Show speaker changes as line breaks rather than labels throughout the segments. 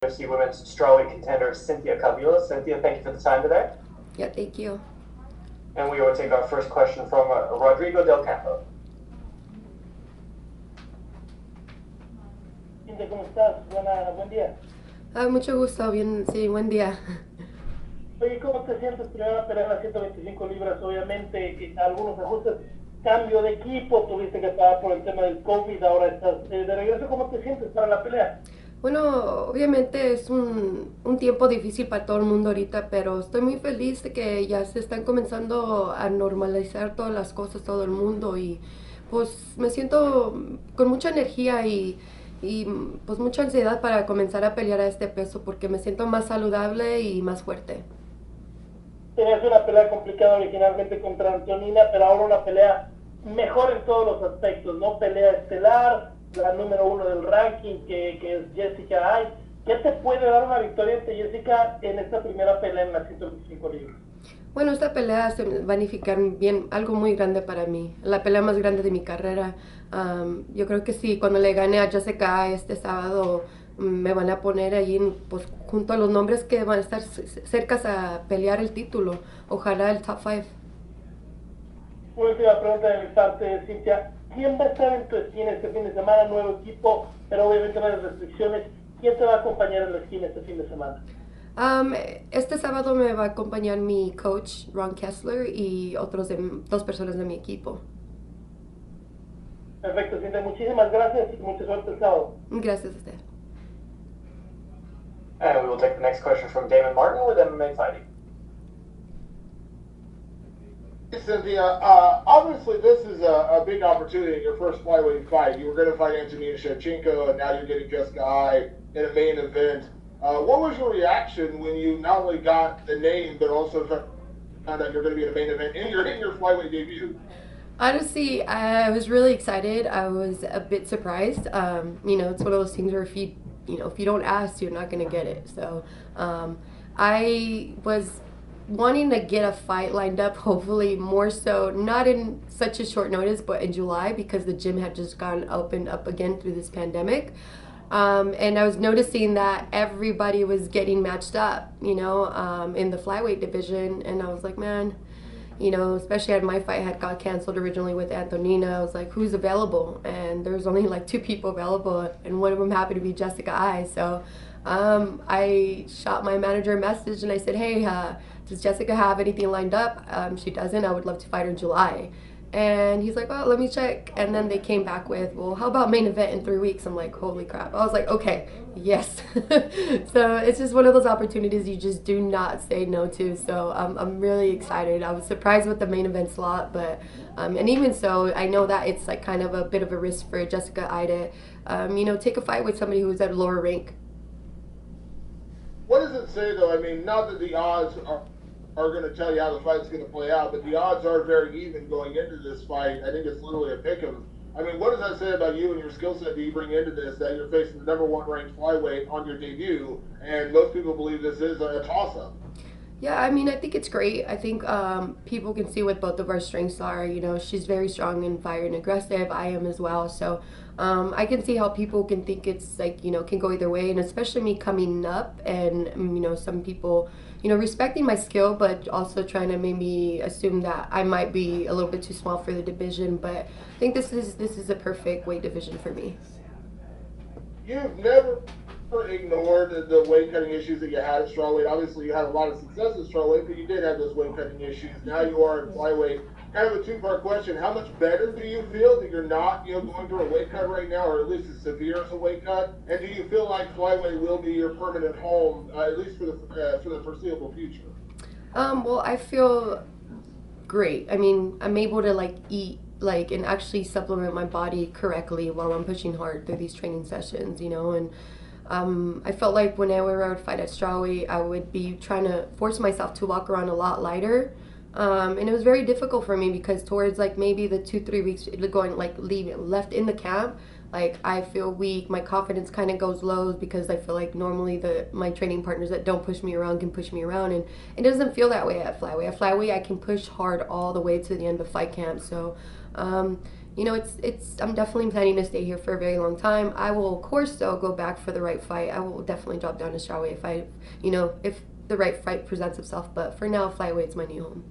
UFC Women's Strawweight contender Cynthia Calvillo. Cynthia, thank you for the time today.
Yeah, thank you.
And we will take our first question from Rodrigo Del Campo.
Cynthia, ¿cómo estás? Buen día.
Mucho gusto, bien, sí, buen día.
Oye, ¿cómo te sientes? Primera pelea en las 125 libras, obviamente, algunos ajustes, cambio de equipo, tuviste que pagar por el tema del COVID, ahora estás de regreso. ¿Cómo te sientes para la pelea?
Bueno, obviamente es un tiempo difícil para todo el mundo ahorita, pero estoy muy feliz de que ya se están comenzando a normalizar todas las cosas, todo el mundo, y pues me siento con mucha energía y pues mucha ansiedad para comenzar a pelear a este peso porque me siento más saludable y más fuerte.
Tenías una pelea complicada originalmente contra Antonina, pero ahora una pelea mejor en todos los aspectos, ¿no? Pelea estelar, la número uno del ranking, que es Jessica Ay. ¿Qué te puede dar una victoria ante Jessica en esta primera pelea en las 125 libras?
Bueno, esta pelea se va a significar bien, algo muy grande para mí, la pelea más grande de mi carrera. Yo creo que sí, cuando le gane a Jessica este sábado, me van a poner ahí pues, junto a los nombres que van a estar cercas a pelear el título. Ojalá el top 5.
Una última pregunta de mi parte, Cintia. ¿Quién va a estar en tu esquina este fin de semana? Nuevo equipo, pero obviamente varias restricciones. ¿Quién te va a acompañar en la esquina este fin de semana?
Este sábado me va a acompañar mi coach Ron Kessler y dos personas de mi equipo.
Perfecto, Cintia. Muchísimas gracias y mucha suerte el sábado.
Gracias a usted.
And we will take the next question from Damon Martin with MMA Fighting.
Cynthia, obviously this is a big opportunity in your first flyweight fight. You were going to fight Antonina Shevchenko, and now you're getting Jessica Ai in a main event. What was your reaction when you not only got the name, but also found out you're going to be in a main event in your flyweight debut?
Honestly, I was really excited. I was a bit surprised. It's one of those things where if you don't ask, you're not gonna get it. So, I was wanting to get a fight lined up. Hopefully, more so not in such a short notice, but in July because the gym had just gone opened up again through this pandemic. And I was noticing that everybody was getting matched up, in the flyweight division, and I was like, man. Especially at my fight had got canceled originally with Antonina. I was like, who's available? And there was only like two people available, and one of them happened to be Jessica Ai. So I shot my manager a message and I said, hey, does Jessica have anything lined up? She doesn't. I would love to fight her in July. And he's like, well, let me check. And then they came back with, well, how about main event in 3 weeks? I'm like, holy crap. I was like, okay, yes. So it's just one of those opportunities you just do not say no to. So I'm really excited. I was surprised with the main event slot, but and even so, I know that it's like kind of a bit of a risk for Jessica Ai to, take a fight with somebody who's at a lower rank.
What does it say, though? I mean, not that the odds are going to tell you how the fight's going to play out, but the odds are very even going into this fight. I think it's literally a pick 'em. I mean, what does that say about you and your skill set that you bring into this, that you're facing the number one ranked flyweight on your debut, and most people believe this is a toss-up?
Yeah, I mean, I think it's great. I think people can see what both of our strengths are. She's very strong and fire and aggressive. I am as well. So I can see how people can think it's like, can go either way. And especially me coming up and, some people, respecting my skill, but also trying to maybe assume that I might be a little bit too small for the division. But I think this is a perfect weight division for me.
You've never ignored the weight cutting issues that you had at strawweight. Obviously, you had a lot of success at strawweight, but you did have those weight cutting issues. Now you are in flyweight. Kind of a two-part question. How much better do you feel that you're not, going through a weight cut right now, or at least as severe as a weight cut? And do you feel like flyweight will be your permanent home, at least for the foreseeable future?
Well, I feel great. I mean, I'm able to eat and actually supplement my body correctly while I'm pushing hard through these training sessions, and I felt like whenever I would fight at strawweight, I would be trying to force myself to walk around a lot lighter. And it was very difficult for me because towards maybe the 2-3 weeks going leaving left in the camp, I feel weak. My confidence kind of goes low because I feel like normally my training partners that don't push me around can push me around, and it doesn't feel that way at flyweight. At flyweight, I can push hard all the way to the end of fight camp. So You know, I'm definitely planning to stay here for a very long time. I will, of course, though, go back for the right fight. I will definitely drop down to strawweight if the right fight presents itself. But for now, flyweight is my new home.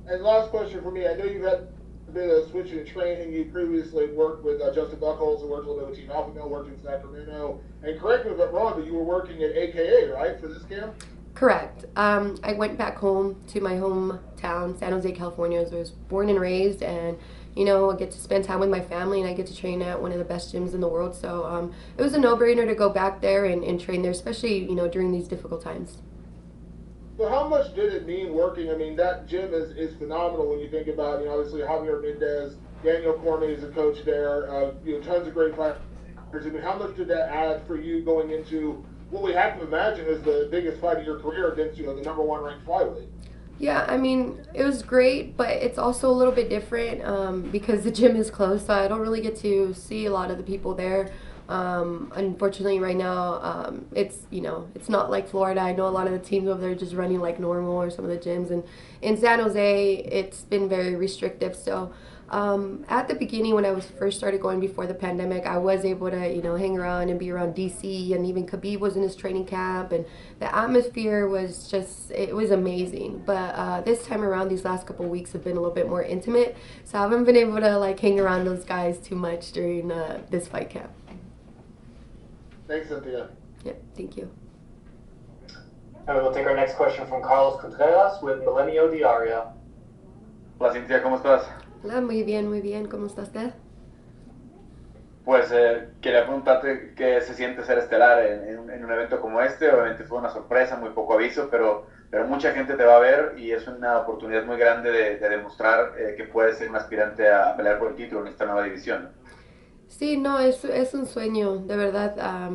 And last question for me. I know you've had a bit of switching in training. You previously worked with Justin Buchholz and worked a little bit with Team Alpha Male, worked in Sacramento. And correct me if I'm wrong, but you were working at AKA, right, for this camp?
Correct. I went back home to my hometown, San Jose, California, as I was born and raised, and I get to spend time with my family, and I get to train at one of the best gyms in the world. So it was a no-brainer to go back there and train there, especially during these difficult times.
So how much did it mean working? I mean, that gym is phenomenal when you think about, obviously Javier Mendez, Daniel Cormier is a coach there, tons of great fighters. I mean, how much did that add for you going into what we have to imagine is the biggest fight of your career against, the number one ranked flyweight?
Yeah, I mean, it was great, but it's also a little bit different because the gym is closed, so I don't really get to see a lot of the people there. Unfortunately, right now, it's not like Florida. I know a lot of the teams over there are just running like normal, or some of the gyms. And in San Jose, it's been very restrictive. So at the beginning, when I was first started going before the pandemic, I was able to, hang around and be around DC, and even Khabib was in his training camp, and the atmosphere was it was amazing. But this time around, these last couple of weeks have been a little bit more intimate, so I haven't been able to like hang around those guys too much during this fight camp.
Thanks, Cynthia.
Yeah, thank you.
And we will take our next question from Carlos Contreras with Milenio Diario.
Hola Cintia, ¿cómo estás?
Hola, muy bien, muy bien. ¿Cómo está usted?
Pues quería preguntarte qué se siente ser estelar en un evento como este. Obviamente fue una sorpresa, muy poco aviso, pero mucha gente te va a ver y es una oportunidad muy grande de demostrar que puedes ser un aspirante a pelear por el título en esta nueva división.
Sí, no, es un sueño, de verdad.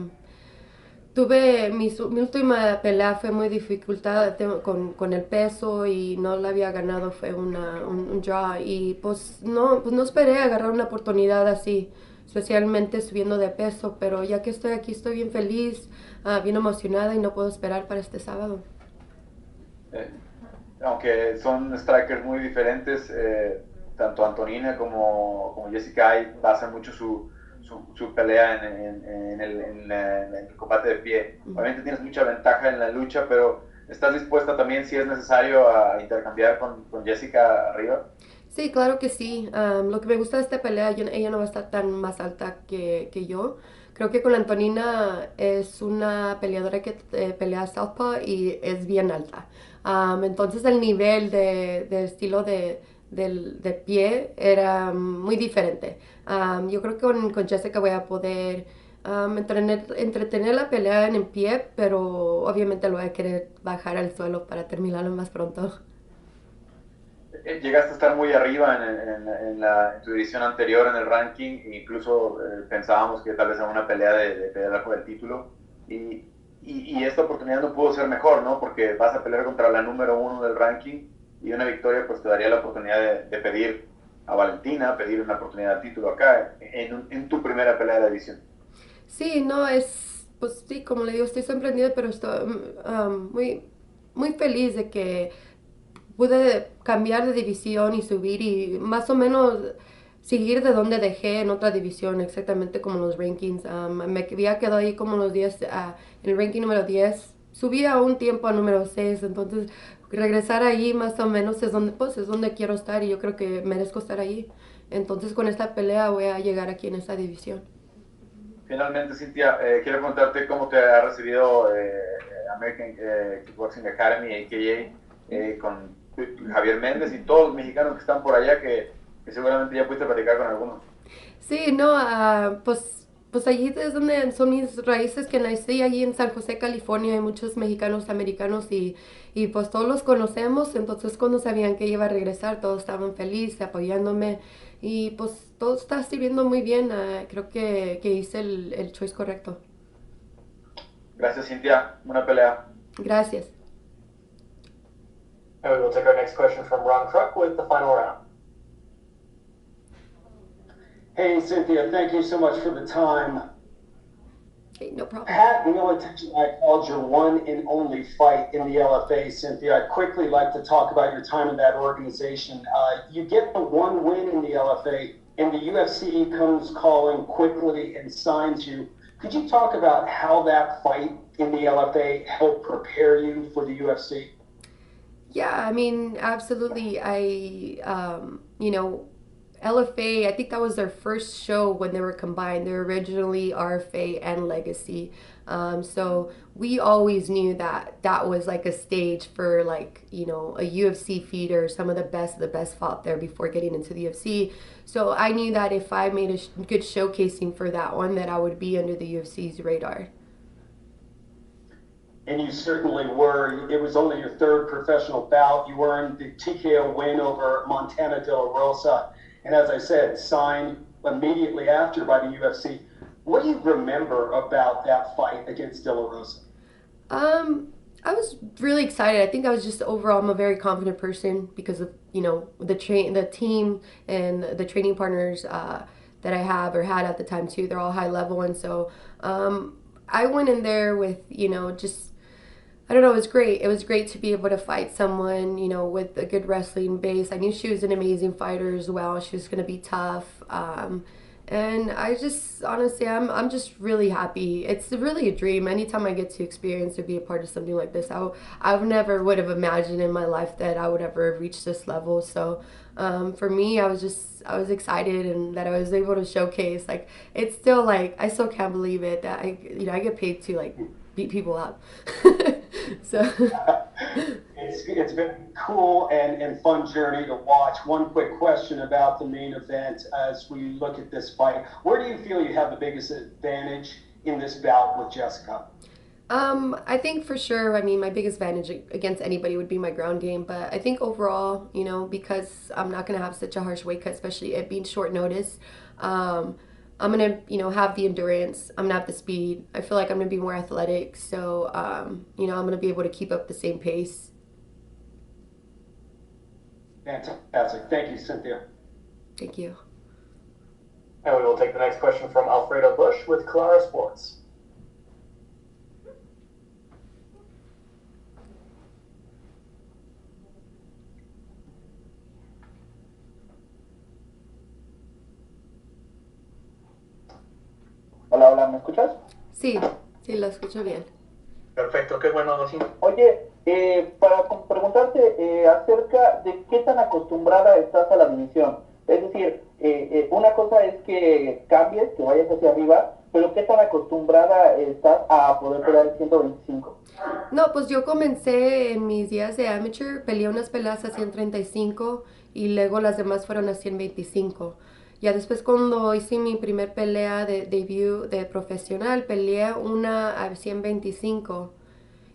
Tuve mi última pelea fue muy dificultada con el peso y no la había ganado, fue un draw, y pues no esperé agarrar una oportunidad así, especialmente subiendo de peso, pero ya que estoy aquí estoy bien feliz, bien emocionada, y no puedo esperar para este sábado.
Aunque son strikers muy diferentes, tanto Antonina como Jessica basan mucho su pelea en el combate de pie. Obviamente tienes mucha ventaja en la lucha, pero ¿estás dispuesta también, si es necesario, a intercambiar con Jessica arriba?
Sí, claro que sí. Lo que me gusta de esta pelea, ella no va a estar tan más alta que yo. Creo que con Antonina es una peleadora que pelea southpaw y es bien alta. Entonces el nivel de estilo de pie era muy diferente. Yo creo que con Jessica voy a poder entretener la pelea en pie, pero obviamente lo voy a querer bajar al suelo para terminarlo más pronto.
Llegaste a estar muy arriba en tu división anterior en el ranking, e incluso pensábamos que tal vez era una pelea de pelear por el título, y esta oportunidad no pudo ser mejor, ¿no? Porque vas a pelear contra la número 1 del ranking, y una victoria pues te daría la oportunidad de pedir a Valentina, pedir una oportunidad al título acá, en tu primera pelea de la división.
Sí, no, pues sí, como le digo, estoy sorprendida, pero estoy muy, muy feliz de que pude cambiar de división y subir y más o menos seguir de donde dejé en otra división, exactamente como los rankings. Me había quedado ahí como los 10, en el ranking número 10. Subí a un tiempo a número 6, entonces regresar ahí más o menos es donde quiero estar, y yo creo que merezco estar ahí. Entonces con esta pelea voy a llegar aquí en esta división.
Finalmente, Cintia, quiero preguntarte cómo te ha recibido American Kickboxing Academy, AKA, con Javier Méndez y todos los mexicanos que están por allá, que seguramente ya pudiste platicar con algunos.
Sí, no, pues allí es donde son mis raíces, que nací allí en San José, California. Hay muchos mexicanos americanos, y pues todos los conocemos. Entonces cuando sabían que iba a regresar, todos estaban felices, apoyándome, y pues todo está sirviendo muy bien. Creo que hice el choice correcto.
Gracias, Cintia. Buena pelea.
Gracias.
And we will take our next question from Ron Truck with the final round.
Hey, Cynthia, thank you so much for the time.
Okay, no problem.
Pat Miletich and I called your one and only fight in the LFA, Cynthia. I'd quickly like to talk about your time in that organization. You get the one win in the LFA, and the UFC comes calling quickly and signs you. Could you talk about how that fight in the LFA helped prepare you for the UFC?
Yeah, I mean, absolutely. LFA, I think that was their first show when they were combined. They were originally RFA and Legacy. So we always knew that that was like a stage for like, a UFC feeder. Some of the best fought there before getting into the UFC. So I knew that if I made a good showcasing for that one, that I would be under the UFC's radar.
And you certainly were. It was only your third professional bout. You earned the TKO win over Montana De La Rosa. And as I said, signed immediately after by the UFC. What do you remember about that fight against De La Rosa?
I was really excited. I think I was just overall, I'm a very confident person because of, the team and the training partners that I have or had at the time too. They're all high level. And so I went in there with, I don't know, it was great. It was great to be able to fight someone, with a good wrestling base. I knew she was an amazing fighter as well. She was going to be tough. And I just, honestly, I'm just really happy. It's really a dream. Anytime I get to experience or be a part of something like this, I never would have imagined in my life that I would ever reach this level. So for me, I was excited and that I was able to showcase. Like, it's still like, I still can't believe it that I get paid to like beat people up. So
it's been a cool and fun journey to watch. One quick question about the main event as we look at this fight. Where do you feel you have the biggest advantage in this bout with Jessica?
I think for sure, I mean, my biggest advantage against anybody would be my ground game. But I think overall, because I'm not going to have such a harsh weight cut, especially it being short notice, I'm going to, have the endurance. I'm going to have the speed. I feel like I'm going to be more athletic. So, I'm going to be able to keep up the same pace.
Fantastic. Thank you, Cynthia.
Thank you.
And we will take the next question from Alfredo Bush with Clara Sports.
Hola, hola, ¿me escuchas?
Sí, lo escucho bien.
Perfecto, qué bueno, sí.
Oye, para preguntarte acerca de qué tan acostumbrada estás a la división. Es decir, una cosa es que cambies, que vayas hacia arriba, pero qué tan acostumbrada estás a poder pelear el 125.
No, pues yo comencé en mis días de amateur, peleé unas peleas a 135 y luego las demás fueron a 125. Ya después cuando hice mi primer pelea de debut de profesional, peleé una a 125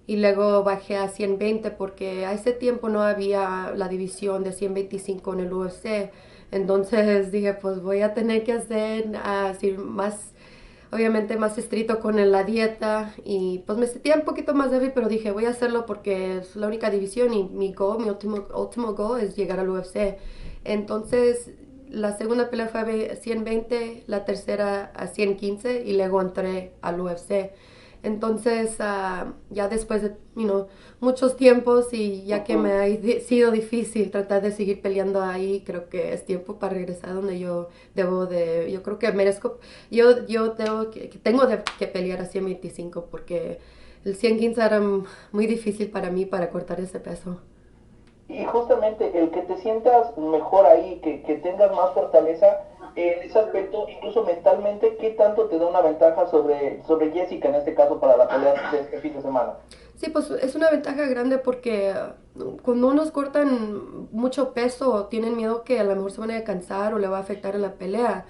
y luego bajé a 120 porque a ese tiempo no había la división de 125 en el UFC. Entonces dije, pues voy a tener que hacer así más, obviamente más estricto con la dieta y pues me sentía un poquito más débil, pero dije, voy a hacerlo porque es la única división y mi último goal es llegar al UFC. Entonces la segunda pelea fue a 120, la tercera a 115 y luego entré al UFC. Entonces, ya después de muchos tiempos y ya que me ha sido difícil tratar de seguir peleando ahí, creo que es tiempo para regresar donde yo creo que merezco, tengo que pelear a 125 porque el 115 era muy difícil para mí para cortar ese peso.
Y justamente el que te sientas mejor ahí, que tengas más fortaleza en ese aspecto, incluso mentalmente, ¿qué tanto te da una ventaja sobre Jessica en este caso para la pelea de este fin de semana?
Sí, pues es una ventaja grande porque cuando unos cortan mucho peso, tienen miedo que a lo mejor se van a cansar o le va a afectar en la pelea.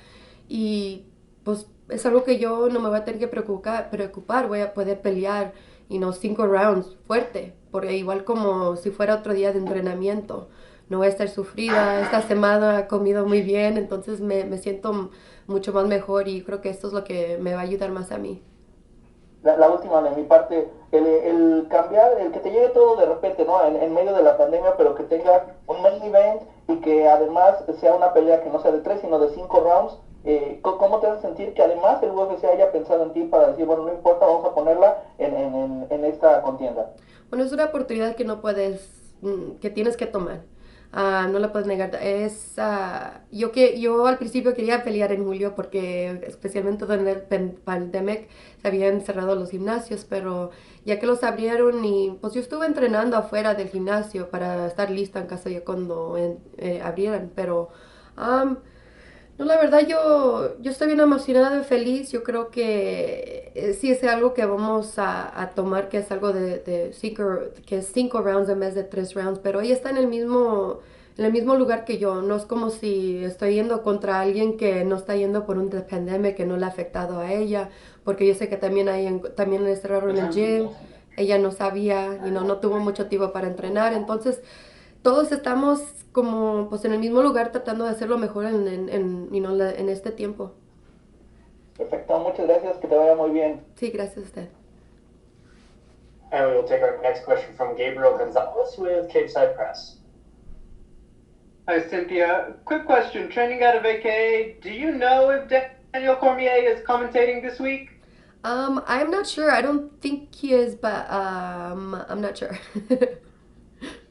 Y pues es algo que yo no me voy a tener que preocupar, voy a poder pelear, 5 rounds fuerte, porque igual como si fuera otro día de entrenamiento. No voy a estar sufrida, esta semana he comido muy bien, entonces me siento mucho más mejor y creo que esto es lo que me va a ayudar más a mí.
La última de mi parte, el cambiar, el que te llegue todo de repente, ¿no? En medio de la pandemia, pero que tenga un main event y que además sea una pelea que no sea de 3, sino de 5 rounds, ¿cómo te hace sentir que además el UFC haya pensado en ti para decir, bueno, no importa, vamos a ponerla en esta contienda?
Bueno, es una oportunidad que no puedes, que tienes que tomar. No la puedes negar. Yo al principio quería pelear en julio porque especialmente en el pandemic se habían cerrado los gimnasios, pero ya que los abrieron y pues yo estuve entrenando afuera del gimnasio para estar lista en caso ya cuando abrieran, pero um, no, la verdad yo estoy bien emocionada y feliz. Yo creo que sí es algo que vamos a tomar, que es algo de que es 5 rounds en vez de 3 rounds, pero ella está en el mismo lugar que yo. No es como si estoy yendo contra alguien que no está yendo por un pandemia que no le ha afectado a ella, porque yo sé que también le cerraron el gym. Ella no sabía y no tuvo mucho tiempo para entrenar, entonces todos estamos como pues en el mismo lugar tratando de hacerlo mejor en este tiempo.
Perfecto, muchas gracias, que te vaya muy bien.
Sí, gracias a usted.
And we will take our next question from Gabriel Gonzalez with Capeside Press.
Hi, Cynthia. Quick question. Training out of AKA, do you know if Daniel Cormier is commentating this week?
I'm not sure. I don't think he is, but I'm not sure.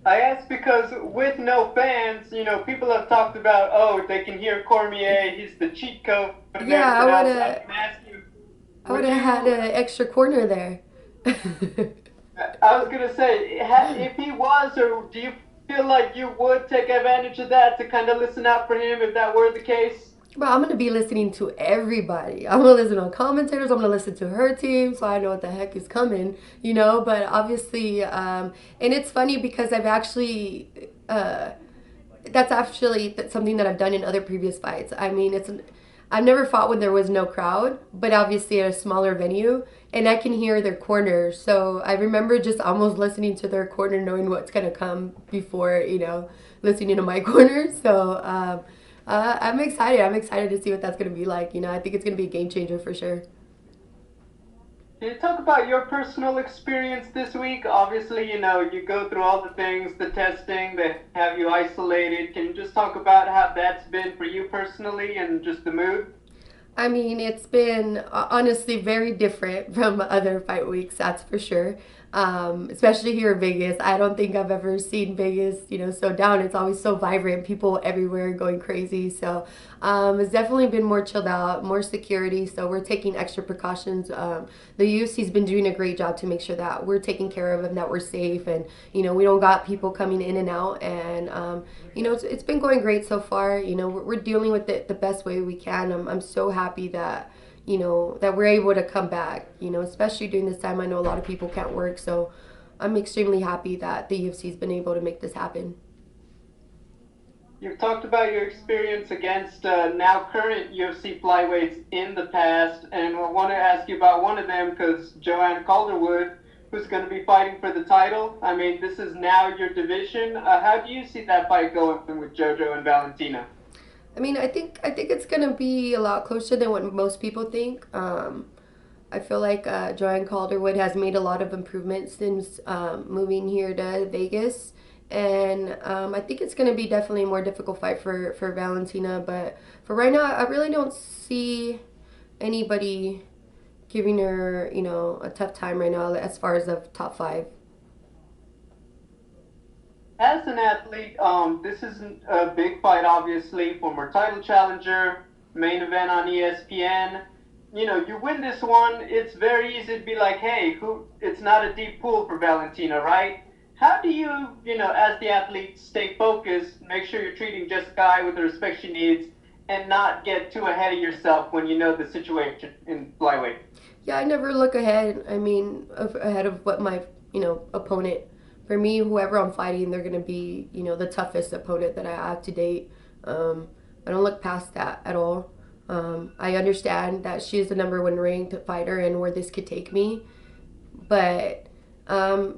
I ask because with no fans, people have talked about, oh, they can hear Cormier, he's the cheat code. And
Yeah,
everything else. I can ask you.
I would have had an extra corner there.
I was going to say, if he was, or do you feel like you would take advantage of that to kind of listen out for him if that were the case?
Well, I'm going to be listening to everybody. I'm going to listen to commentators. I'm going to listen to her team so I know what the heck is coming, But obviously, and it's funny because I've actually, that's actually something that I've done in other previous fights. I mean, I've never fought when there was no crowd, but obviously at a smaller venue, and I can hear their corners. So I remember just almost listening to their corner, knowing what's going to come before, listening to my corner. So, I'm excited. I'm excited to see what that's going to be like. I think it's going to be a game changer for sure.
Can you talk about your personal experience this week? Obviously, you go through all the things, the testing, they have you isolated. Can you just talk about how that's been for you personally and just the mood?
I mean, it's been honestly very different from other fight weeks, that's for sure. Especially here in Vegas. I don't think I've ever seen Vegas, so down. It's always so vibrant, people everywhere going crazy. So it's definitely been more chilled out, more security. So we're taking extra precautions. The UFC's been doing a great job to make sure that we're taking care of them, that we're safe, and we don't got people coming in and out. And it's been going great so far. We're dealing with it the best way we can. I'm so happy that that we're able to come back, especially during this time. I know a lot of people can't work, so I'm extremely happy that the UFC's been able to make this happen.
You've talked about your experience against now current UFC flyweights in the past, and I want to ask you about one of them because Joanne Calderwood, who's going to be fighting for the title. I mean, this is now your division. How do you see that fight going with JoJo and Valentina?
I mean, I think it's gonna be a lot closer than what most people think. I feel like Joanne Calderwood has made a lot of improvements since moving here to Vegas, and I think it's gonna be definitely a more difficult fight for Valentina. But for right now, I really don't see anybody giving her a tough time right now as far as the top 5.
As an athlete, this isn't a big fight, obviously, former title challenger, main event on ESPN. You win this one, it's very easy to be like, hey, it's not a deep pool for Valentina, right? How do you, as the athlete, stay focused, make sure you're treating Jessica Eye with the respect she needs, and not get too ahead of yourself when you know the situation in flyweight?
Yeah, I never look ahead. I mean, ahead of what my, opponent. For me, whoever I'm fighting, they're going to be, the toughest opponent that I have to date. I don't look past that at all. I understand that she's the #1 ranked fighter and where this could take me. But, I'm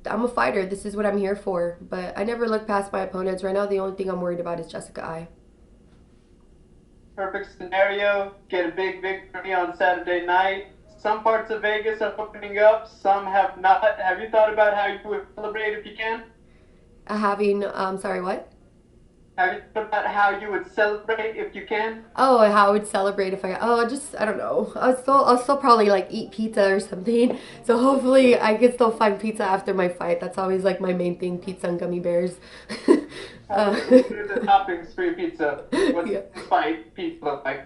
a fighter. This is what I'm here for. But I never look past my opponents. Right now, the only thing I'm worried about is Jessica Eye.
Perfect scenario. Get a big victory on Saturday night. Some parts of Vegas are opening up, some have not. Have you thought about how you would celebrate if you can?
Sorry, what?
Have you thought about how you would celebrate if you can?
Oh, how I would celebrate if I don't know. I'll still probably like eat pizza or something. So hopefully I can still find pizza after my fight. That's always like my main thing, pizza and gummy bears.
What are the toppings for your pizza? What's
Yeah.
the fight pizza look like?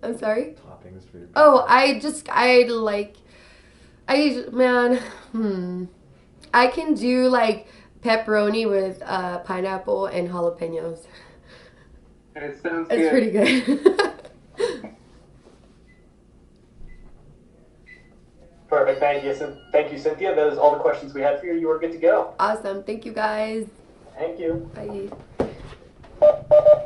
I'm sorry?
Toppings for your
Oh, I can do like pepperoni with pineapple and jalapenos.
It sounds
It's
good.
pretty good.
Perfect. Thank you, Cynthia. That is all the questions we had for you. You are good to go.
Awesome. Thank you guys.
Thank you.
Bye.